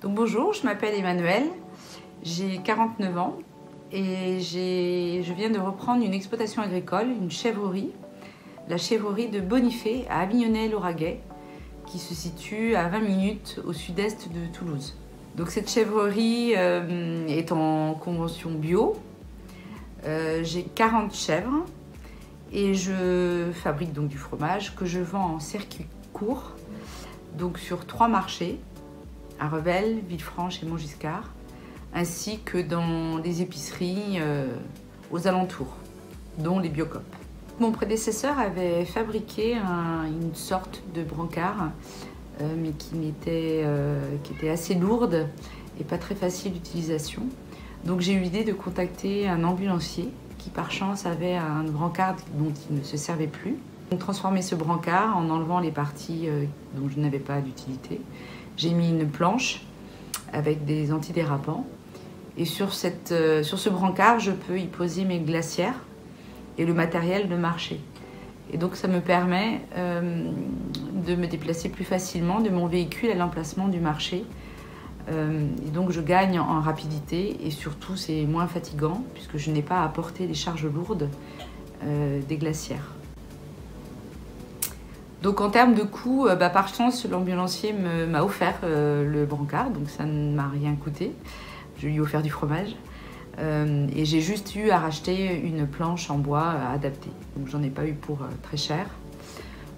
Donc bonjour, je m'appelle Emmanuelle, j'ai 49 ans et je viens de reprendre une exploitation agricole, une chèvrerie, la chèvrerie de Bonifay à Avignonnet-Lauragais, qui se situe à 20 minutes au sud-est de Toulouse. Donc cette chèvrerie est en convention bio, j'ai 40 chèvres et je fabrique donc du fromage que je vends en circuit court, donc sur 3 marchés, à Revel, Villefranche et Montgiscard, ainsi que dans les épiceries aux alentours, dont les Biocoop. Mon prédécesseur avait fabriqué une sorte de brancard, mais qui était assez lourde et pas très facile d'utilisation. Donc j'ai eu l'idée de contacter un ambulancier qui par chance avait un brancard dont il ne se servait plus. Donc transformer ce brancard en enlevant les parties dont je n'avais pas d'utilité. J'ai mis une planche avec des antidérapants et sur ce brancard, je peux y poser mes glacières et le matériel de marché. Et donc ça me permet de me déplacer plus facilement de mon véhicule à l'emplacement du marché. Et donc je gagne en rapidité et surtout c'est moins fatigant puisque je n'ai pas à porter des charges lourdes des glacières. Donc en termes de coût, par chance, l'ambulancier m'a offert le brancard, donc ça ne m'a rien coûté. Je lui ai offert du fromage et j'ai juste eu à racheter une planche en bois adaptée. Donc j'en ai pas eu pour très cher.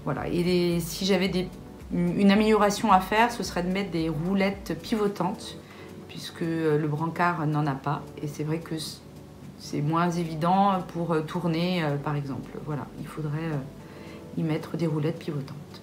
Voilà. Et si j'avais une amélioration à faire, ce serait de mettre des roulettes pivotantes, puisque le brancard n'en a pas. Et c'est vrai que c'est moins évident pour tourner, par exemple. Voilà, il faudrait y mettre des roulettes pivotantes.